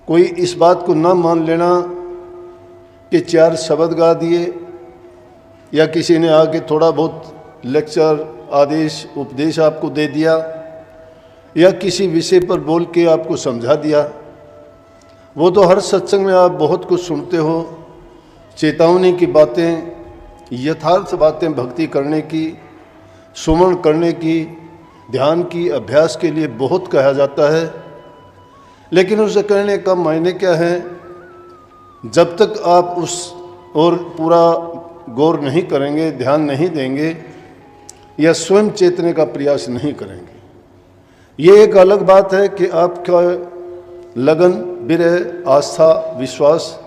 कोई इस बात को ना मान लेना कि 4 शब्द गा दिए या किसी ने आके थोड़ा बहुत लेक्चर, आदेश, उपदेश आपको दे दिया या किसी विषय पर बोल के आपको समझा दिया। वो तो हर सत्संग में आप बहुत कुछ सुनते हो, चेतावनी की बातें, यथार्थ बातें भक्ति करने की, सुमन करने की, ध्यान की, अभ्यास के लिए बहुत कहा जाता है। लेकिन उसे कहने का मायने क्या है? जब तक आप उस और पूरा गौर नहीं करेंगे, ध्यान नहीं देंगे या स्वयं चेतने का प्रयास नहीं करेंगे। ये एक अलग बात है कि आपका लगन, विरह, आस्था, विश्वास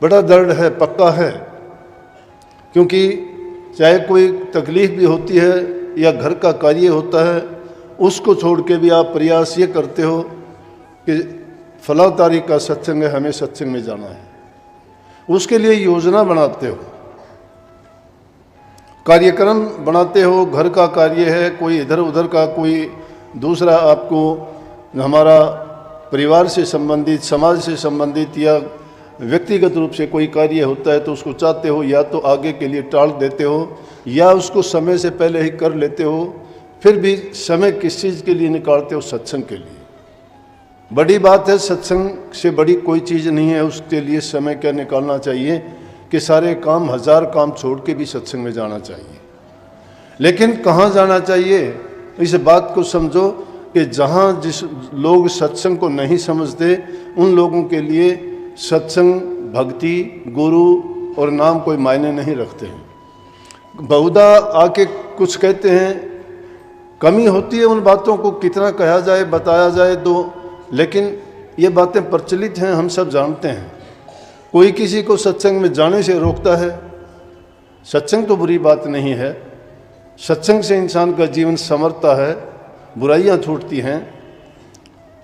बड़ा दृढ़ है, पक्का है। क्योंकि चाहे कोई तकलीफ भी होती है या घर का कार्य होता है, उसको छोड़ के भी आप प्रयास ये करते हो कि फला तारीख का सत्संग है, हमें सत्संग में जाना है। उसके लिए योजना बनाते हो, कार्यक्रम बनाते हो। घर का कार्य है, कोई इधर उधर का, कोई दूसरा आपको हमारा परिवार से संबंधित, समाज से संबंधित या व्यक्तिगत रूप से कोई कार्य होता है तो उसको चाहते हो या तो आगे के लिए टाल देते हो या उसको समय से पहले ही कर लेते हो। फिर भी समय किस चीज़ के लिए निकालते हो? सत्संग के लिए। बड़ी बात है, सत्संग से बड़ी कोई चीज़ नहीं है। उसके लिए समय क्या निकालना चाहिए कि सारे काम, 1000 काम छोड़ के भी सत्संग में जाना चाहिए। लेकिन कहाँ जाना चाहिए? इस बात को समझो कि जहाँ जिस लोग सत्संग को नहीं समझते उन लोगों के लिए सत्संग, भक्ति, गुरु और नाम कोई मायने नहीं रखते हैं। बहुधा आके कुछ कहते हैं, कमी होती है उन बातों को कितना कहा जाए, बताया जाए तो, लेकिन ये बातें प्रचलित हैं, हम सब जानते हैं। कोई किसी को सत्संग में जाने से रोकता है। सत्संग तो बुरी बात नहीं है, सत्संग से इंसान का जीवन संवरता है, बुराइयां छूटती हैं,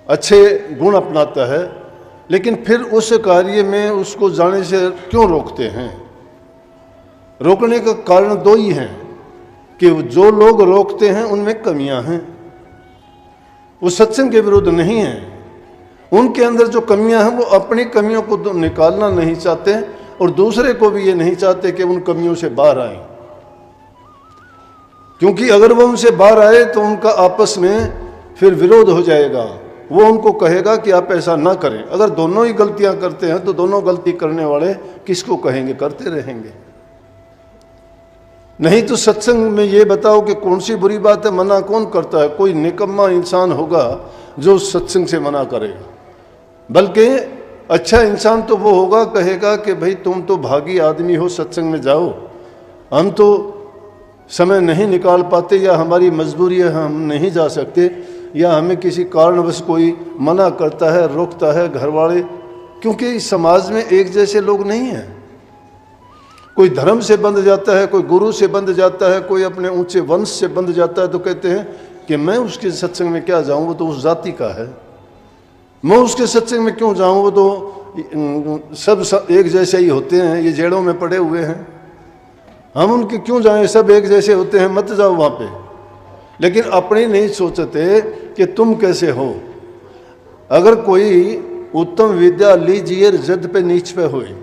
अच्छे गुण अपनाता है। लेकिन फिर उस कार्य में उसको जाने से क्यों रोकते हैं? रोकने का कारण 2 ही हैं कि जो लोग रोकते हैं उनमें कमियां हैं। वो सत्संग के विरुद्ध नहीं है, उनके अंदर जो कमियां हैं वो अपनी कमियों को निकालना नहीं चाहते और दूसरे को भी ये नहीं चाहते कि उन कमियों से बाहर आए। क्योंकि अगर वो उनसे बाहर आए तो उनका आपस में फिर विरोध हो जाएगा। वो उनको कहेगा कि आप ऐसा ना करें। अगर दोनों ही गलतियां करते हैं तो दोनों गलती करने वाले किसको कहेंगे? करते रहेंगे। नहीं तो सत्संग में ये बताओ कि कौन सी बुरी बात है, मना कौन करता है? कोई निकम्मा इंसान होगा जो सत्संग से मना करेगा। बल्कि अच्छा इंसान तो वो होगा, कहेगा कि भाई तुम तो भागी आदमी हो, सत्संग में जाओ, हम तो समय नहीं निकाल पाते या हमारी मजबूरी है, हम नहीं जा सकते, या हमें किसी कारणवश कोई मना करता है, रोकता है, घर वाले। क्योंकि इस समाज में एक जैसे लोग नहीं हैं। कोई धर्म से बंध जाता है, कोई गुरु से बंध जाता है, कोई अपने ऊंचे वंश से बंध जाता है तो कहते हैं कि मैं उसके सत्संग में क्या जाऊं, वो तो उस जाति का है, मैं उसके सत्संग में क्यों जाऊं, वो तो सब एक जैसे ही होते हैं, ये जेड़ों में पड़े हुए हैं, हम उनके क्यों जाएं, सब एक जैसे होते हैं, मत जाओ वहाँ पे। लेकिन अपने नहीं सोचते कि तुम कैसे हो। अगर कोई उत्तम विद्या लीजिए जद पे नीच पे होए,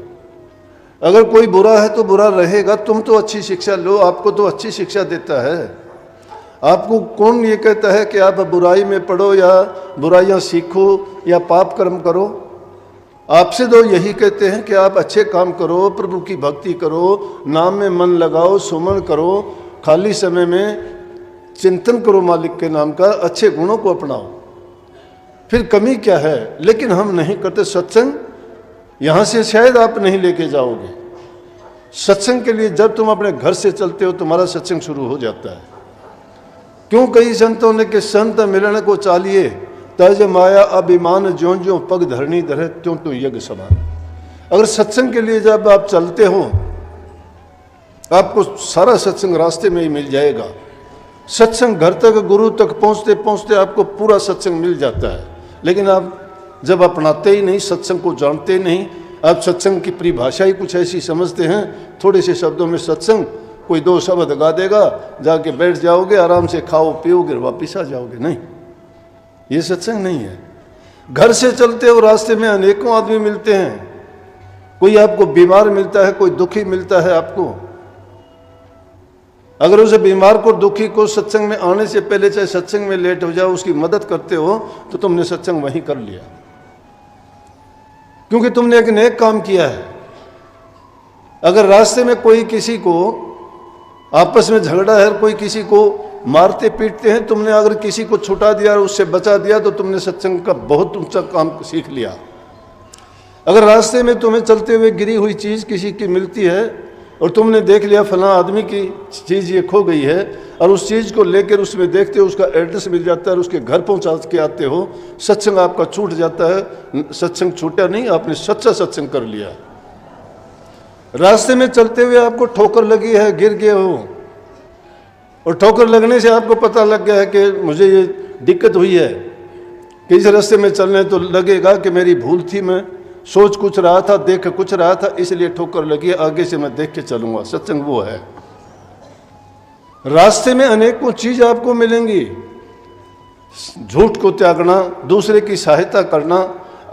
अगर कोई बुरा है तो बुरा रहेगा, तुम तो अच्छी शिक्षा लो, आपको तो अच्छी शिक्षा देता है। आपको कौन ये कहता है कि आप बुराई में पढ़ो या बुराइयां सीखो या पाप कर्म करो? आपसे तो यही कहते हैं कि आप अच्छे काम करो, प्रभु की भक्ति करो, नाम में मन लगाओ, सुमन करो, खाली समय में चिंतन करो मालिक के नाम का, अच्छे गुणों को अपनाओ। फिर कमी क्या है? लेकिन हम नहीं करते। सत्संग यहाँ से शायद आप नहीं लेके जाओगे। सत्संग के लिए जब तुम अपने घर से चलते हो तुम्हारा सत्संग शुरू हो जाता है। क्यों कई संतों ने कि संत मिलन को चालिए, तज माया अभिमान ज्यों ज्यों पग धरनी धरे त्यों त्यों यज्ञ समान। अगर सत्संग के लिए जब आप चलते हो आपको सारा सत्संग रास्ते में ही मिल जाएगा। सत्संग घर तक, गुरु तक पहुंचते पहुंचते आपको पूरा सत्संग मिल जाता है। लेकिन आप जब अपनाते ही नहीं, सत्संग को जानते नहीं, आप सत्संग की परिभाषा ही कुछ ऐसी समझते हैं, थोड़े से शब्दों में सत्संग, कोई 2 शब्द गा देगा, जाके बैठ जाओगे, आराम से खाओ पियोगे, वापिस आ जाओगे। नहीं, ये सत्संग नहीं है। घर से चलते हो रास्ते में अनेकों आदमी मिलते हैं, कोई आपको बीमार मिलता है, कोई दुखी मिलता है आपको। अगर उसे बीमार को दुखी को सत्संग में आने से पहले चाहे सत्संग में लेट हो जाओ उसकी मदद करते हो तो तुमने सत्संग वहीं कर लिया, क्योंकि तुमने एक नेक काम किया है। अगर रास्ते में कोई किसी को आपस में झगड़ा है, कोई किसी को मारते पीटते हैं, तुमने अगर किसी को छुटा दिया और उससे बचा दिया तो तुमने सत्संग का बहुत ऊंचा काम सीख लिया। अगर रास्ते में तुम्हें चलते हुए गिरी हुई चीज किसी की मिलती है और तुमने देख लिया फलां आदमी की चीज ये खो गई है और उस चीज को लेकर उसमें देखते हो उसका एड्रेस मिल जाता है और उसके घर पहुंचा के आते हो, सत्संग आपका छूट जाता है। सत्संग छूटा नहीं, आपने सच्चा सत्संग कर लिया। रास्ते में चलते हुए आपको ठोकर लगी है, गिर गए हो और ठोकर लगने से आपको पता लग गया है कि मुझे ये दिक्कत हुई है कि इस रास्ते में चलने तो लगेगा कि मेरी भूल थी, मैं सोच कुछ रहा था, देख कुछ रहा था, इसलिए ठोकर लगी, आगे से मैं देख के चलूंगा। सत्संग वो है। रास्ते में अनेकों चीज आपको मिलेंगी, झूठ को त्यागना, दूसरे की सहायता करना,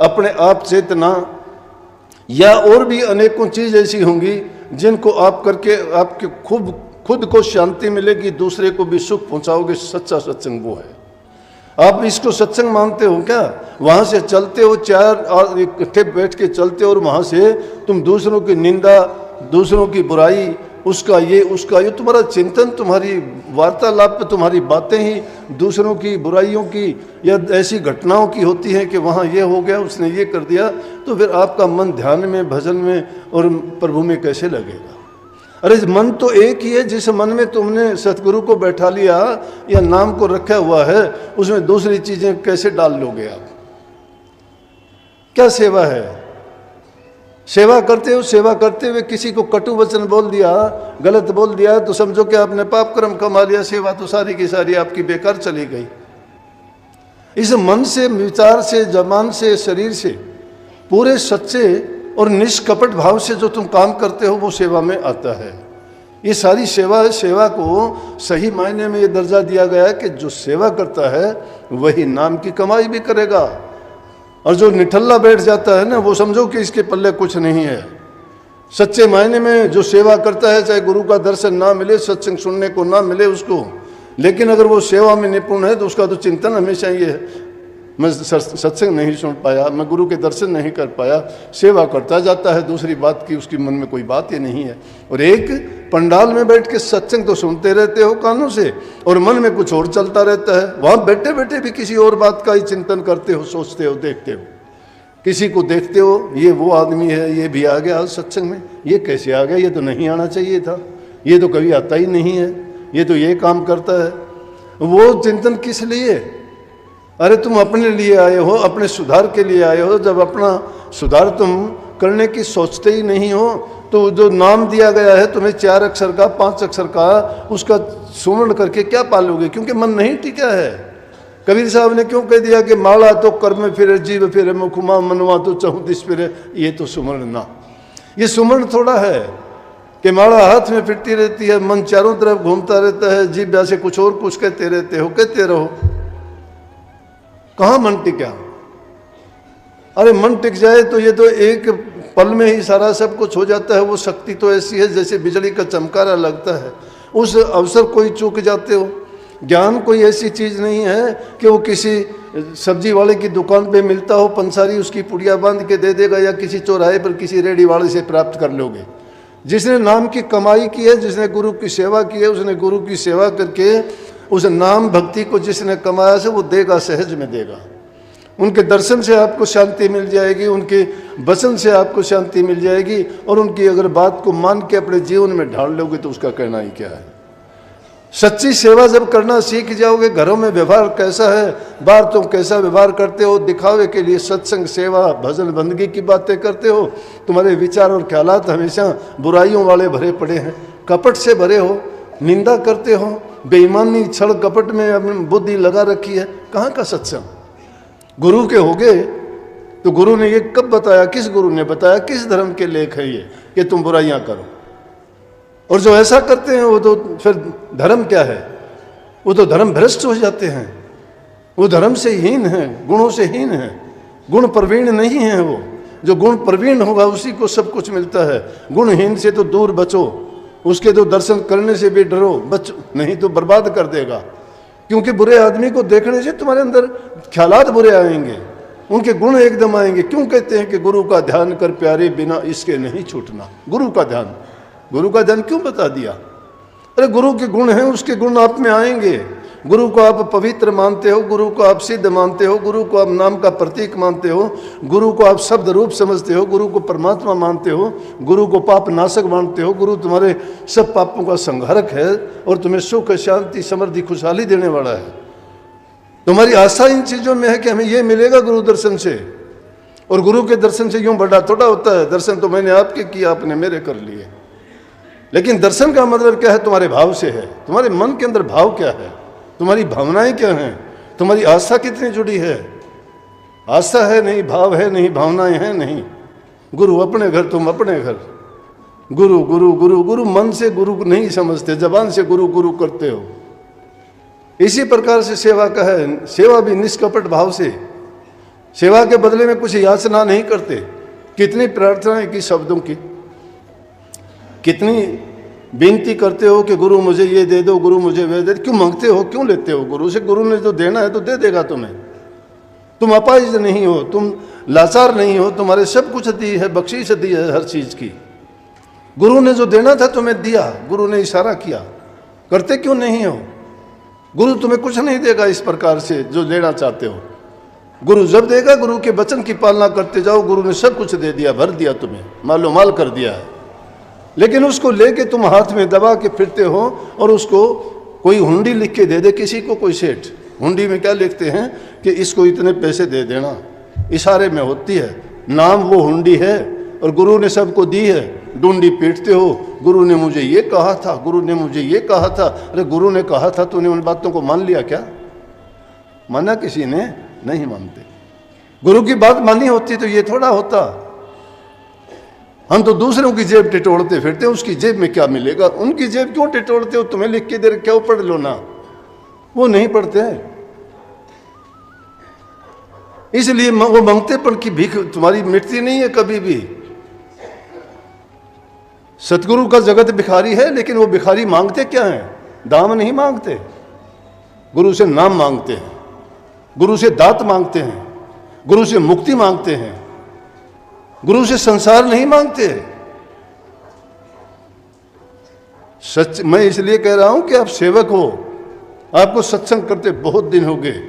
अपने आप चेतना, या और भी अनेकों चीज ऐसी होंगी जिनको आप करके आपके खुद को शांति मिलेगी, दूसरे को भी सुख पहुंचाओगे। सच्चा सत्संग वो है। आप इसको सत्संग मानते हो क्या? वहां से चलते हो, चार इकट्ठे बैठ के चलते हो और वहां से तुम दूसरों की निंदा, दूसरों की बुराई, उसका ये तुम्हारा चिंतन, तुम्हारी वार्तालाप पे तुम्हारी बातें ही दूसरों की बुराइयों की या ऐसी घटनाओं की होती हैं कि वहाँ ये हो गया, उसने ये कर दिया, तो फिर आपका मन ध्यान में, भजन में और प्रभु में कैसे लगेगा? अरे मन तो एक ही है। जिस मन में तुमने सतगुरु को बैठा लिया या नाम को रखा हुआ है, उसमें दूसरी चीजें कैसे डाल लोगे आप? क्या सेवा है? सेवा करते हो, सेवा करते हुए किसी को कटु वचन बोल दिया, गलत बोल दिया, तो समझो कि आपने पाप कर्म कमा लिया, सेवा तो सारी की सारी आपकी बेकार चली गई। इस मन से, विचार से, जबान से, शरीर से, पूरे सच्चे और निष्कपट भाव से जो तुम काम करते हो वो सेवा में आता है। ये सारी सेवा है। सेवा को सही मायने में ये दर्जा दिया गया है कि जो सेवा करता है वही नाम की कमाई भी करेगा, और जो निठल्ला बैठ जाता है ना, वो समझो कि इसके पल्ले कुछ नहीं है। सच्चे मायने में जो सेवा करता है, चाहे गुरु का दर्शन ना मिले, सत्संग सुनने को ना मिले उसको, लेकिन अगर वो सेवा में निपुण है तो उसका तो चिंतन हमेशा ये है, मैं सत्संग नहीं सुन पाया, मैं गुरु के दर्शन नहीं कर पाया, सेवा करता जाता है। दूसरी बात की उसकी मन में कोई बात ही नहीं है। और एक पंडाल में बैठ के सत्संग तो सुनते रहते हो कानों से, और मन में कुछ और चलता रहता है। वहाँ बैठे बैठे भी किसी और बात का ही चिंतन करते हो, सोचते हो, देखते हो, किसी को देखते हो, ये वो आदमी है, ये भी आ गया सत्संग में, ये कैसे आ गया, ये तो नहीं आना चाहिए था, ये तो कभी आता ही नहीं है, ये तो ये काम करता है। वो चिंतन किस लिए? अरे तुम अपने लिए आए हो, अपने सुधार के लिए आए हो। जब अपना सुधार तुम करने की सोचते ही नहीं हो, तो जो नाम दिया गया है तुम्हें 4 अक्षर का, 5 अक्षर का, उसका सुमरण करके क्या पालोगे? क्योंकि मन नहीं टिका है। कबीर साहब ने क्यों कह दिया कि माला तो कर में फिरे, जीव फिरे, मुखमा मनवा तो 34 फिरे, ये तो सुमरण ना। ये सुमरण थोड़ा है कि माला हाथ में फिरती रहती है, मन चारों तरफ घूमता रहता है, जीभ से कुछ और कुछ कहते रहते हो, कहते रहो, कहाँ मन टिका? अरे मन टिक जाए तो ये तो एक पल में ही सारा सब कुछ हो जाता है। वो शक्ति तो ऐसी है जैसे बिजली का चमकारा लगता है, उस अवसर कोई चूक जाते हो। ज्ञान कोई ऐसी चीज नहीं है कि वो किसी सब्जी वाले की दुकान पे मिलता हो, पंसारी उसकी पुड़िया बांध के दे देगा, या किसी चौराहे पर किसी रेडी वाले से प्राप्त कर लोगे। जिसने नाम की कमाई की है, जिसने गुरु की सेवा की है, उसने गुरु की सेवा करके उस नाम भक्ति को जिसने कमाया से वो देगा, सहज में देगा। उनके दर्शन से आपको शांति मिल जाएगी, उनके वचन से आपको शांति मिल जाएगी, और उनकी अगर बात को मान के अपने जीवन में ढाल लोगे तो उसका कहना ही क्या है। सच्ची सेवा जब करना सीख जाओगे, घरों में व्यवहार कैसा है, बाहर तुम कैसा व्यवहार करते हो, दिखावे के लिए सत्संग, सेवा, भजन, बंदगी की बातें करते हो, तुम्हारे विचार और ख्यालात हमेशा बुराइयों वाले भरे पड़े हैं, कपट से भरे हो, निंदा करते हो, बेईमानी, छल कपट में अपनी बुद्धि लगा रखी है। कहाँ का सत्संग? गुरु के हो गए तो गुरु ने ये कब बताया? किस गुरु ने बताया? किस धर्म के लेख है ये कि तुम बुराइयां करो? और जो ऐसा करते हैं वो तो फिर धर्म क्या है? वो तो धर्म भ्रष्ट हो जाते हैं, वो धर्म से हीन है, गुणों से हीन है। गुण प्रवीण नहीं है वो। जो गुण प्रवीण होगा उसी को सब कुछ मिलता है। गुणहीन से तो दूर बचो, उसके तो दर्शन करने से भी डरो, बचो नहीं तो बर्बाद कर देगा। क्योंकि बुरे आदमी को देखने से तुम्हारे अंदर ख्यालात बुरे आएंगे, उनके गुण एकदम आएंगे। क्यों कहते हैं कि गुरु का ध्यान कर प्यारे, बिना इसके नहीं छूटना। गुरु का ध्यान क्यों बता दिया? अरे गुरु के गुण हैं, उसके गुण आप में आएंगे। गुरु को आप पवित्र मानते हो, गुरु को आप सिद्ध मानते हो, गुरु को आप नाम का प्रतीक मानते हो, गुरु को आप शब्द रूप समझते हो, गुरु को परमात्मा मानते हो, गुरु को पाप नाशक मानते हो। गुरु तुम्हारे सब पापों का संहारक है और तुम्हें सुख, शांति, समृद्धि, खुशहाली देने वाला है। तुम्हारी आस्था इन चीज़ों में है कि हमें ये मिलेगा गुरु दर्शन से। और गुरु के दर्शन से यूँ बड़ा थोड़ा होता है। दर्शन तो मैंने आपके किया, आपने मेरे कर लिए। लेकिन दर्शन का मतलब क्या है? तुम्हारे भाव से है। तुम्हारे मन के अंदर भाव क्या है, तुम्हारी भावनाएं क्या हैं, तुम्हारी आस्था कितनी जुड़ी है। आस्था है नहीं, भाव है नहीं, भावनाएं हैं नहीं। गुरु अपने घर, तुम अपने घर। गुरु गुरु गुरु गुरु मन से गुरु नहीं समझते, जबान से गुरु गुरु करते हो। इसी प्रकार से सेवा का है। सेवा भी निष्कपट भाव से। सेवा के बदले में कुछ याचना नहीं करते। कितनी प्रार्थनाएं की शब्दों की, कितनी विनती करते हो कि गुरु मुझे ये दे दो, गुरु मुझे वे दे दो। क्यों मांगते हो, क्यों लेते हो गुरु से? गुरु ने जो देना है तो दे देगा तुम्हें। तुम अपाहिज नहीं हो, तुम लाचार नहीं हो, तुम्हारे सब कुछ दी है, बख्शीश दी है हर चीज की। गुरु ने जो देना था तुम्हें दिया, गुरु ने इशारा किया। करते क्यों नहीं हो? गुरु तुम्हें कुछ नहीं देगा इस प्रकार से जो लेना चाहते हो। गुरु जब देगा, गुरु के वचन की पालना करते जाओ। गुरु ने सब कुछ दे दिया, भर दिया, तुम्हें मालो माल कर दिया है। लेकिन उसको लेके तुम हाथ में दबा के फिरते हो और उसको कोई हुंडी लिख के दे दे किसी को, कोई सेठ। हुंडी में क्या लिखते हैं कि इसको इतने पैसे दे देना, इशारे में होती है। नाम वो हुंडी है और गुरु ने सबको दी है। डूंडी पीटते हो, गुरु ने मुझे ये कहा था, गुरु ने मुझे ये कहा था। अरे गुरु ने कहा था, तूने उन बातों को मान लिया क्या? माना किसी ने? नहीं मानते। गुरु की बात मानी होती तो ये थोड़ा होता। हम तो दूसरों की जेब टिटोड़ते फिरते हैं, उसकी जेब में क्या मिलेगा? उनकी जेब क्यों टिटोड़ते हो? तुम्हें लिख के दे क्या पढ़ लो ना। वो नहीं पढ़ते हैं, इसलिए वो मांगतेपन की भीख तुम्हारी मिटती नहीं है कभी भी। सतगुरु का जगत भिखारी है, लेकिन वो भिखारी मांगते क्या है? दाम नहीं मांगते, गुरु से नाम मांगते हैं, गुरु से दात मांगते हैं, गुरु से मुक्ति मांगते हैं, गुरु से संसार नहीं मांगते। सच मैं इसलिए कह रहा हूं कि आप सेवक हो, आपको सत्संग करते बहुत दिन हो गए।